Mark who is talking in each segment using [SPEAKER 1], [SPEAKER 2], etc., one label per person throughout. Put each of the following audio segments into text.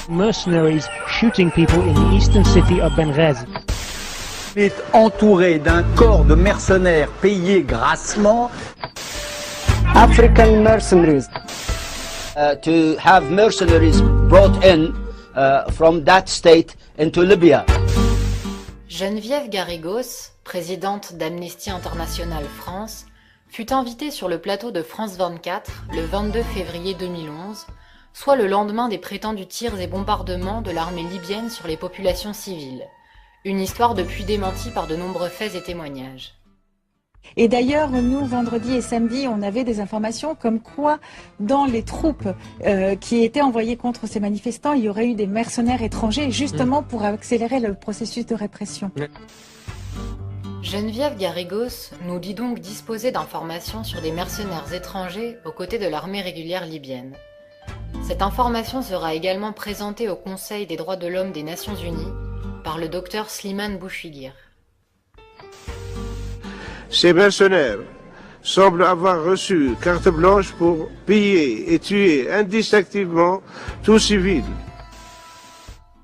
[SPEAKER 1] Mercenaries shooting people in the eastern city of Benghazi.
[SPEAKER 2] Il est entouré d'un corps de mercenaires payés grassement.
[SPEAKER 3] African mercenaries.
[SPEAKER 4] To have mercenaries brought in from that state into Libya.
[SPEAKER 5] Geneviève Garrigos, présidente d'Amnesty International France, fut invitée sur le plateau de France 24 le 22 février 2011, soit le lendemain des prétendus tirs et bombardements de l'armée libyenne sur les populations civiles. Une histoire depuis démentie par de nombreux faits et témoignages.
[SPEAKER 6] Et d'ailleurs, nous, vendredi et samedi, on avait des informations comme quoi, dans les troupes qui étaient envoyées contre ces manifestants, il y aurait eu des mercenaires étrangers, justement pour accélérer le processus de répression.
[SPEAKER 5] Geneviève Garrigos nous dit donc disposer d'informations sur des mercenaires étrangers aux côtés de l'armée régulière libyenne. Cette information sera également présentée au Conseil des droits de l'homme des Nations Unies par le docteur Slimane Bouchiguir.
[SPEAKER 7] Ces mercenaires semblent avoir reçu carte blanche pour piller et tuer indistinctement tout civil.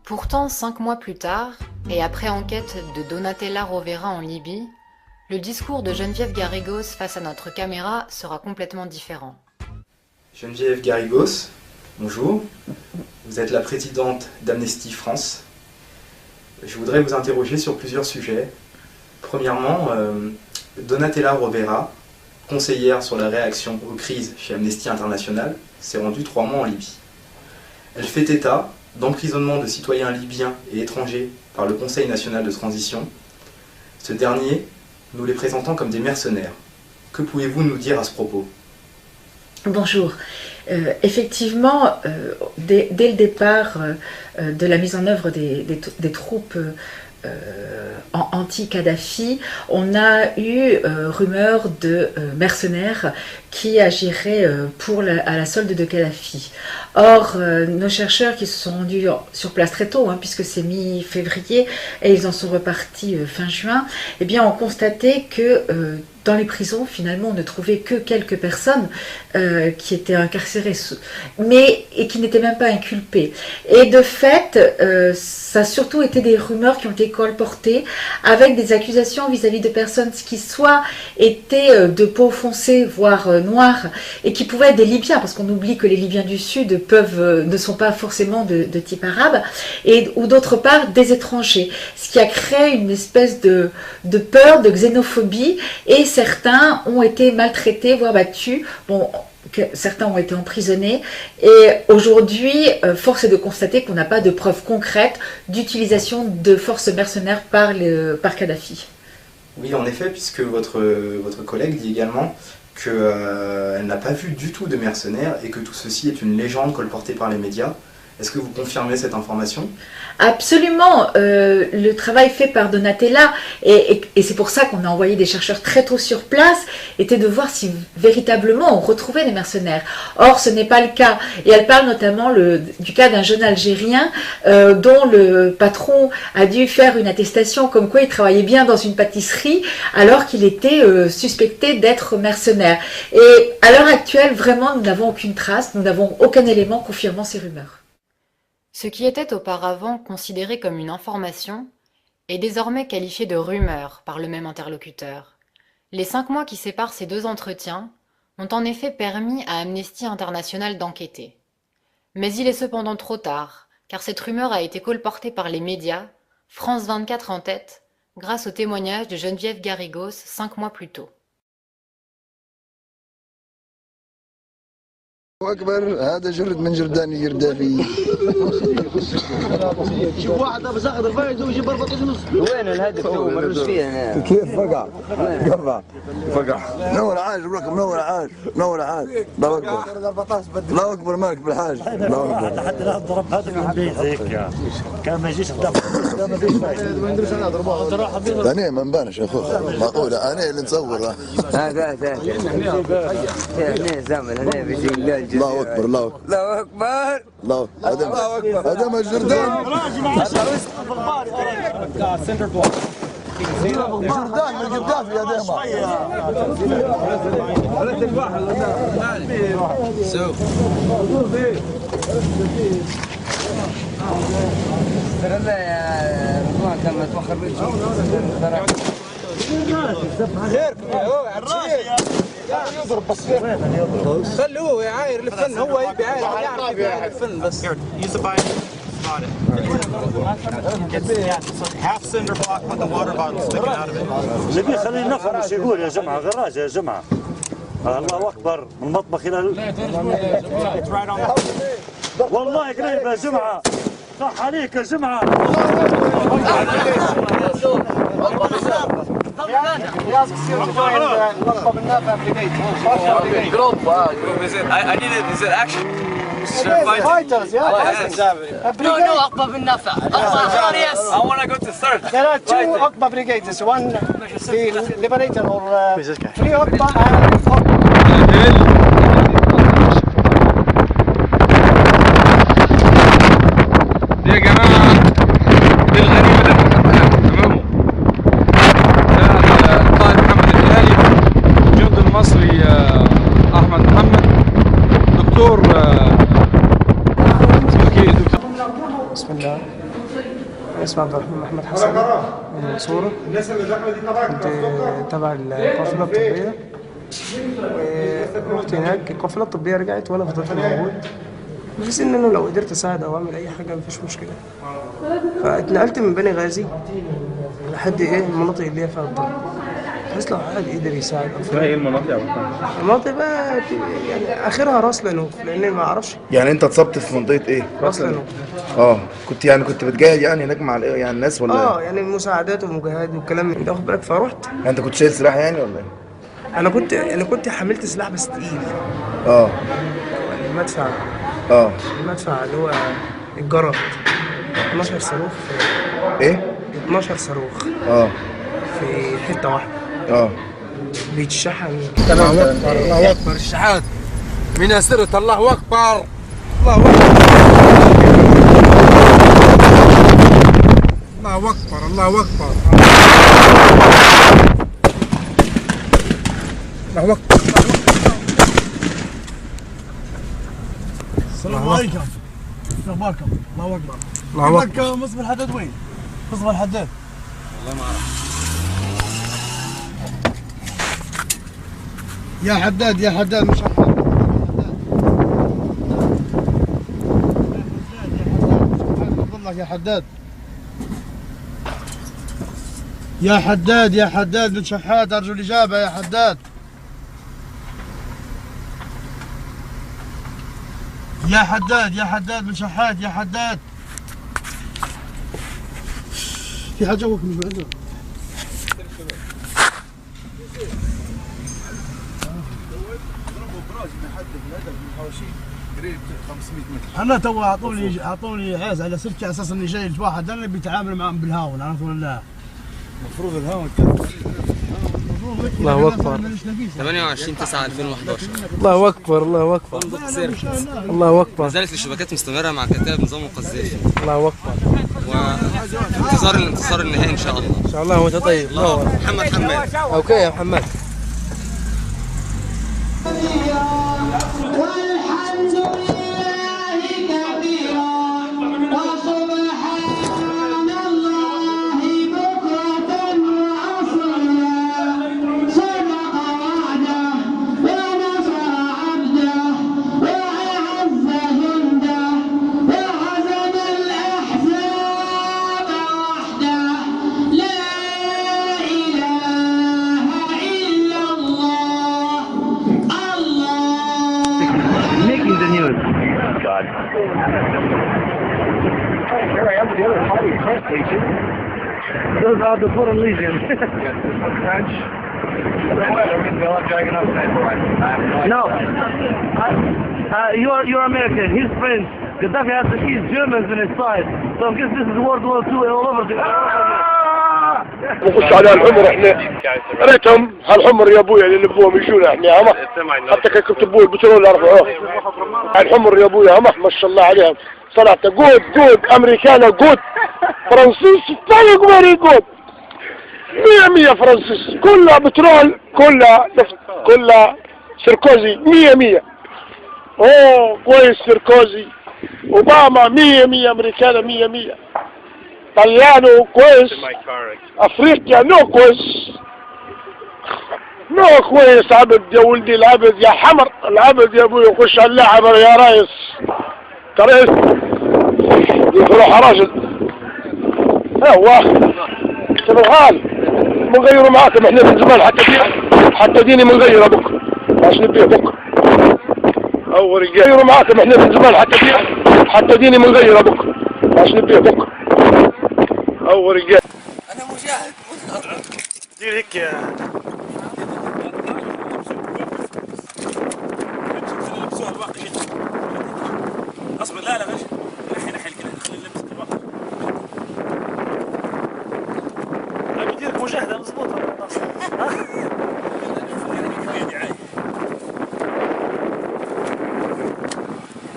[SPEAKER 5] Pourtant, 5 mois plus tard, et après enquête de Donatella Rovera en Libye, le discours de Geneviève Garrigos face à notre caméra sera complètement différent.
[SPEAKER 8] Geneviève Garrigos, bonjour. Vous êtes la présidente d'Amnesty France. Je voudrais vous interroger sur plusieurs sujets. Premièrement, Donatella Rovera, conseillère sur la réaction aux crises chez Amnesty International, s'est rendue 3 mois en Libye. Elle fait état d'emprisonnement de citoyens libyens et étrangers par le Conseil national de transition. Ce dernier, nous les présentant comme des mercenaires. Que pouvez-vous nous dire à ce propos ?
[SPEAKER 9] Bonjour. Effectivement, dès le départ de la mise en œuvre des troupes anti-Kadhafi, on a eu rumeur de mercenaires qui agiraient à la solde de Kadhafi. Or, nos chercheurs qui se sont rendus sur place très tôt, puisque c'est mi-février et ils en sont repartis fin juin, eh bien, ont constaté que dans les prisons, finalement, on ne trouvait que quelques personnes qui étaient incarcérées, et qui n'étaient même pas inculpées. Et de fait, ça a surtout été des rumeurs qui ont été colportées avec des accusations vis-à-vis de personnes qui soit étaient de peau foncée, voire noire, et qui pouvaient être des Libyens, parce qu'on oublie que les Libyens du Sud ne sont pas forcément de type arabe, ou d'autre part des étrangers, ce qui a créé une espèce de peur, de xénophobie, et certains ont été maltraités, voire battus. Bon, certains ont été emprisonnés. Et aujourd'hui, force est de constater qu'on n'a pas de preuves concrètes d'utilisation de forces mercenaires par Kadhafi.
[SPEAKER 8] Oui, en effet, puisque votre collègue dit également qu'elle n'a pas vu du tout de mercenaires et que tout ceci est une légende colportée par les médias. Est-ce que vous confirmez cette information ?
[SPEAKER 9] Absolument, le travail fait par Donatella, et c'est pour ça qu'on a envoyé des chercheurs très tôt sur place, était de voir si véritablement on retrouvait des mercenaires. Or, ce n'est pas le cas. Et elle parle notamment du cas d'un jeune Algérien dont le patron a dû faire une attestation comme quoi il travaillait bien dans une pâtisserie alors qu'il était suspecté d'être mercenaire. Et à l'heure actuelle, vraiment, nous n'avons aucune trace, nous n'avons aucun élément confirmant ces rumeurs.
[SPEAKER 5] Ce qui était auparavant considéré comme une information est désormais qualifié de rumeur par le même interlocuteur. Les 5 mois qui séparent ces deux entretiens ont en effet permis à Amnesty International d'enquêter. Mais il est cependant trop tard, car cette rumeur a été colportée par les médias, France 24 en tête, grâce au témoignage de Geneviève Garrigos 5 mois plus tôt.
[SPEAKER 10] أكبر هذا جرد من جردان الجردافي شوف واحد لابس أخضر فايز ويجيب ربط نص وين الهدف تو مرمش فيه كيف فقع منور عاج بركب منور عاج الله أكبر الله أكبر مالك بالحاج الله أكبر حتى لا ضرب هدف من بعيد هيك كان ما يجيش قدام ما فيش فايدة أنا ما نبانش يا أخوي معقولة أنا اللي نصور هذا زمن أنا بيجي الله أكبر الله أكبر الله أكبر هذا ما الجردان جردان من القدافي يا ديما
[SPEAKER 3] يضرب بس خلوه يعاير الفن هو يبي يعرف يعاير الفن بس.
[SPEAKER 10] half cinder block with the water bottle sticking out of it. نبي خلينا نفهم ايش يقول يا جماعه غراجه يا جماعه. الله اكبر من المطبخ الى والله قريب يا جماعه صح عليك يا جماعه.
[SPEAKER 3] I need it. Is it action?
[SPEAKER 11] Fighters, yeah. No, Aqba bin Nafa. Yes.
[SPEAKER 3] I want to go to third.
[SPEAKER 11] There are two Aqba brigades. One the Liberator or Free Aqba and
[SPEAKER 3] يا جماعة بالغنيمة المفتحة تمام. ده القائد محمد الهلالي، الجندي المصري أحمد محمد، دكتور
[SPEAKER 12] بسم الله. اسمي عبد الرحمن محمد حسن من المنصورة. كنت تبع القافلة الطبية ورحت هناك. القافلة الطبية رجعت وأنا فضلت موجود بحيث إن أنا لو قدرت أساعد أو أعمل أي حاجة مفيش مشكلة. فاتنقلت من بني غازي لحد المناطق اللي هي فيها الضرب بحيث لو حد قدر يساعد.
[SPEAKER 13] ايه المناطق يا ابو
[SPEAKER 12] المناطق بقى يعني آخرها راس لانوف لأن ما أعرفش.
[SPEAKER 13] يعني أنت اتصبت في منطقة إيه؟
[SPEAKER 12] راس لانوف.
[SPEAKER 13] كنت بتجاهد يعني هناك مع يعني الناس ولا؟
[SPEAKER 12] يعني مساعدات ومجاهد والكلام من ده واخد بالك. فرحت.
[SPEAKER 13] يعني أنت كنت شايل سلاح يعني ولا إيه؟
[SPEAKER 12] أنا كنت حملت سلاح بس تقيل. المدفع. المدفع اللي هو الجراد 12 صاروخ
[SPEAKER 13] ايه؟
[SPEAKER 12] 12 صاروخ في حته واحده بيتشحن.
[SPEAKER 3] الله اكبر الشحات من اسره. الله اكبر الله اكبر الله اكبر الله اكبر الله اكبر.
[SPEAKER 10] السلام عليكم. اخباركم؟ الله اكبر.
[SPEAKER 3] الله اكبر.
[SPEAKER 10] مصبر الحداد وين؟ مصبر الحداد.
[SPEAKER 3] والله ما اعرف.
[SPEAKER 10] يا حداد يا حداد مش حداد. يا حداد يا حداد يا حداد من شحات ارجو الاجابه يا حداد. يا حداد يا حداد من شحات يا حداد. في حاجه جوك مش عندنا. انا تو اعطوني عز على سلكي على اساس اني جاي واحد انا بيتعامل معهم بالهاون على طول. الله المفروض الهاون
[SPEAKER 12] الله اكبر.
[SPEAKER 14] 28/9/2011.
[SPEAKER 12] الله اكبر الله اكبر.
[SPEAKER 14] فندق سيرك.
[SPEAKER 12] الله اكبر.
[SPEAKER 14] ما زالت الشبكات مستمره مع كتائب نظام القذافي.
[SPEAKER 12] الله اكبر.
[SPEAKER 14] وانتظار الانتصار النهائي ان شاء الله.
[SPEAKER 12] ان شاء الله. وانت طيب.
[SPEAKER 14] محمد حماد.
[SPEAKER 12] اوكي يا محمد.
[SPEAKER 1] Making the news. God. Here I am with the other party press station. Those are the Foreign Legion. French. No. You're American. He's French. Gaddafi has to eat Germans in his side. So I guess this is World War II all over the
[SPEAKER 7] نخش على الحمر احنا ريتهم هالحمر يا ابويا اللي نبوهم يجونا احنا هما حتى كنت ابوي البترول رفعوه الحمر يا ابويا هما ما شاء الله عليهم صراحه جود امريكانا جود فرنسيس فايق فيري جود 100 فرنسيس كلها بترول كلها نفط كلها سيركوزي 100 اوه كويس سيركوزي اوباما 100 امريكان 100 طليانو كويس، افريقيا نو كويس، نو كويس. عبد يا ولدي، العبد يا حمر، العبد يا ابوي. خش على اللعب يا ريس، كريس يروح راجل. هو سنغال منغيروا معاكم احنا من زمان، حتى ديني منغيره بكره، باش نبيه بكره. او رجال غيروا معاكم احنا من زمان، حتى ديني منغيره بكره، باش نبيه بكره. او رجال
[SPEAKER 3] انا مجاهد دير هيك يا اصبر. لا لا ماشي، نحي الكلام، خلي نلبس الواقع. انا بديرك مجاهده مضبوطه.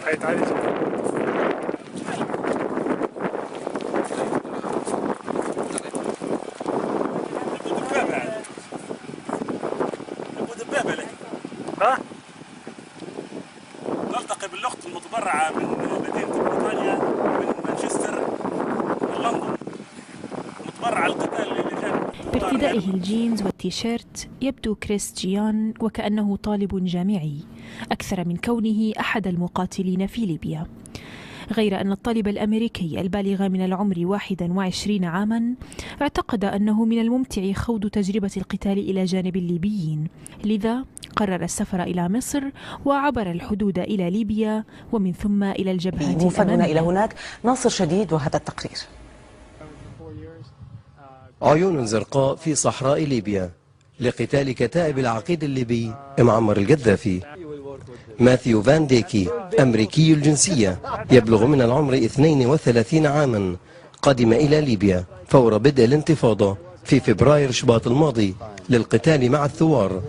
[SPEAKER 3] هاي تعالي ها؟ نلتقي بالأخت المتبرعة من مدينة بريطانيا من مانشستر من لندن، متبرعة القتال اللي كان.
[SPEAKER 15] بارتدائه الجينز والتيشيرت يبدو كريستيان وكأنه طالب جامعي أكثر من كونه أحد المقاتلين في ليبيا، غير أن الطالب الأمريكي البالغ من العمر 21 عاما اعتقد أنه من الممتع خوض تجربة القتال إلى جانب الليبيين، لذا قرر السفر إلى مصر وعبر الحدود إلى ليبيا ومن ثم إلى الجبهات
[SPEAKER 16] وفدنا إلى هناك. ناصر شديد وهذا التقرير.
[SPEAKER 17] عيون زرقاء في صحراء ليبيا لقتال كتائب العقيد الليبي معمر القذافي. ماثيو فان ديكي أمريكي الجنسية يبلغ من العمر 32 عاما، قدم إلى ليبيا فور بدء الانتفاضة في فبراير شباط الماضي للقتال مع الثوار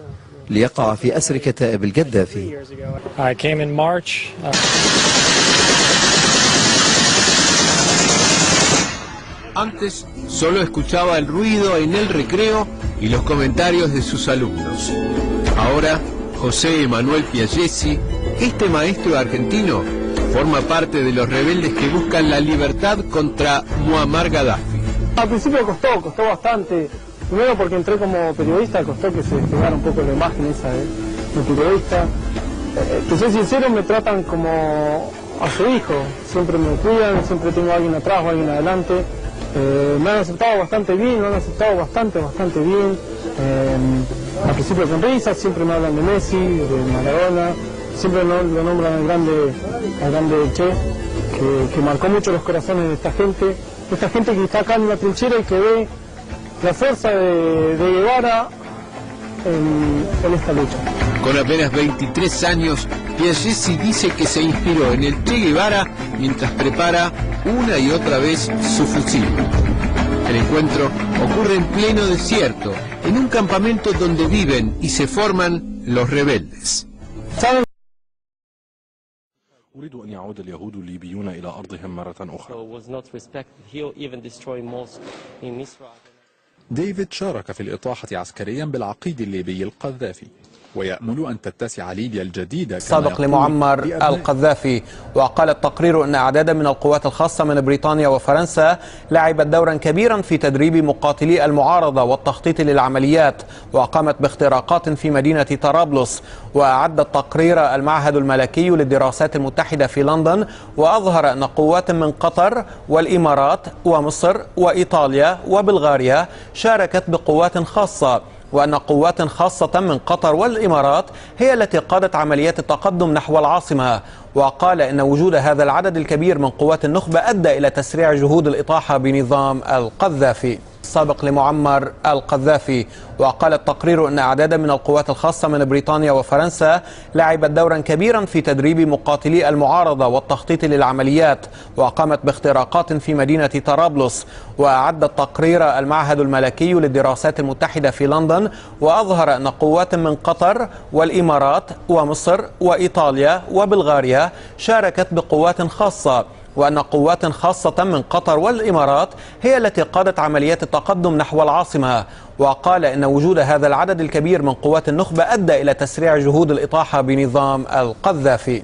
[SPEAKER 17] ليقع في أسر كتائب القذافي.
[SPEAKER 18] Antes solo escuchaba el ruido en el recreo y los comentarios de sus alumnos. Ahora, José Emanuel Piaggesi, este maestro argentino, forma parte de los rebeldes que buscan la libertad contra Muammar Gaddafi.
[SPEAKER 19] Al principio costó bastante. Primero porque entré como periodista, costó que se despegara un poco la imagen esa de periodista. Que soy sincero, me tratan como a su hijo. Siempre me cuidan, siempre tengo a alguien atrás o alguien adelante. Me han aceptado bastante bien, bastante bien. Al principio con risas, siempre me hablan de Messi, de Maradona, siempre lo nombran al grande Che, que marcó mucho los corazones de esta gente que está acá en la trinchera y que ve la fuerza de Guevara en esta lucha.
[SPEAKER 18] Con apenas 23 años, Piaggesi dice que se inspiró en el Che Guevara mientras prepara una y otra vez su fusil. El encuentro ocurre en pleno desierto, en un campamento donde viven y se forman los rebeldes.
[SPEAKER 20] أريد أن يعود اليهود الليبيون إلى أرضهم مرة أخرى. ديفيد شارك في الإطاحة عسكريا بالعقيد الليبي القذافي ويأمل أن تتسع ليبيا الجديدة
[SPEAKER 21] سابق لمعمر القذافي. وقال التقرير أن أعدادا من القوات الخاصة من بريطانيا وفرنسا لعبت دورا كبيرا في تدريب مقاتلي المعارضة والتخطيط للعمليات، وقامت باختراقات في مدينة طرابلس. وأعد التقرير المعهد الملكي للدراسات المتحدة في لندن، وأظهر أن قوات من قطر والإمارات ومصر وإيطاليا وبلغاريا شاركت بقوات خاصة، وأن قوات خاصة من قطر والإمارات هي التي قادت عمليات التقدم نحو العاصمة. وقال إن وجود هذا العدد الكبير من قوات النخبة أدى إلى تسريع جهود الإطاحة بنظام القذافي. سابق لمعمر القذافي. وقال التقرير أن أعدادا من القوات الخاصة من بريطانيا وفرنسا لعبت دورا كبيرا في تدريب مقاتلي المعارضة والتخطيط للعمليات، وقامت باختراقات في مدينة طرابلس. وأعد التقرير المعهد الملكي للدراسات المتحدة في لندن، وأظهر أن قوات من قطر والإمارات ومصر وإيطاليا وبلغاريا شاركت بقوات خاصة، وأن قوات خاصة من قطر والإمارات هي التي قادت عمليات التقدم نحو العاصمة. وقال إن وجود هذا العدد الكبير من قوات النخبة أدى إلى تسريع جهود الإطاحة بنظام القذافي.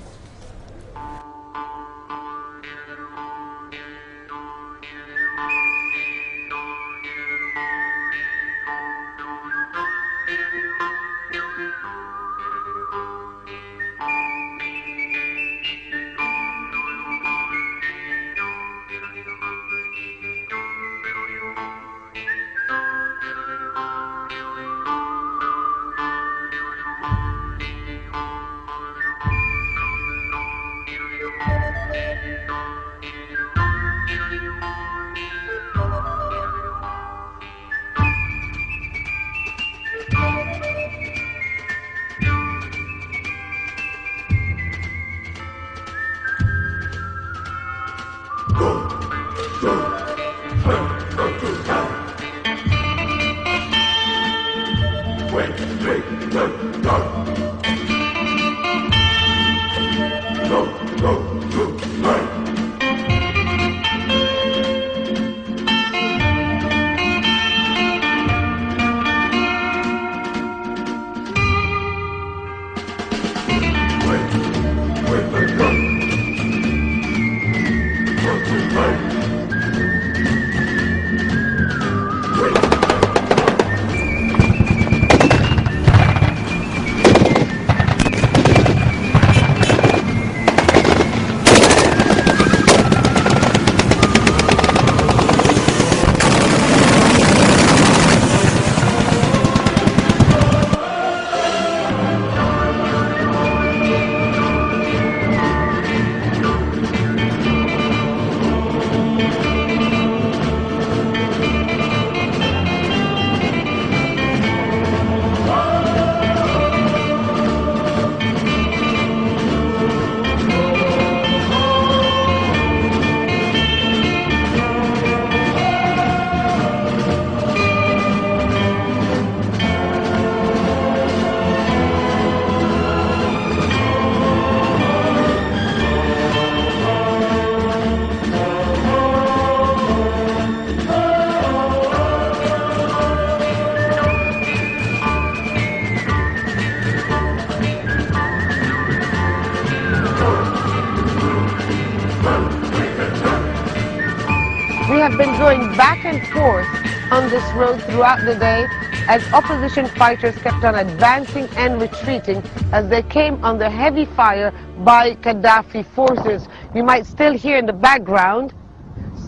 [SPEAKER 2] have been going back and forth on this road throughout the day as opposition fighters kept on advancing and retreating as they came under heavy fire by Gaddafi forces. You might still hear in the background,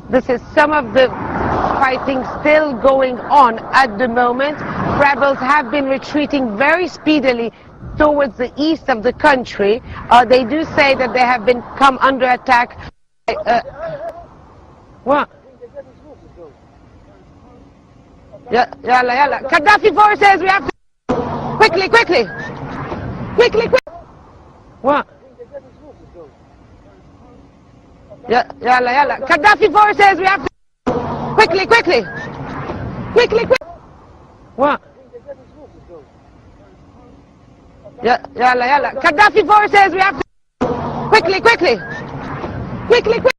[SPEAKER 2] this is some of the fighting still going on at the moment. Rebels have been retreating very speedily towards the east of the country. They do say that they have been come under attack. What? Yalla, yalla. Gaddafi forces, we have to... Quickly, quickly! Quickly, quick! What? Yalla, yalla. Gaddafi forces, we have to... Quickly, quickly! Quickly, quick! What? Yalla, yalla. Gaddafi forces, we have to... Quickly, quickly! Quickly, quick!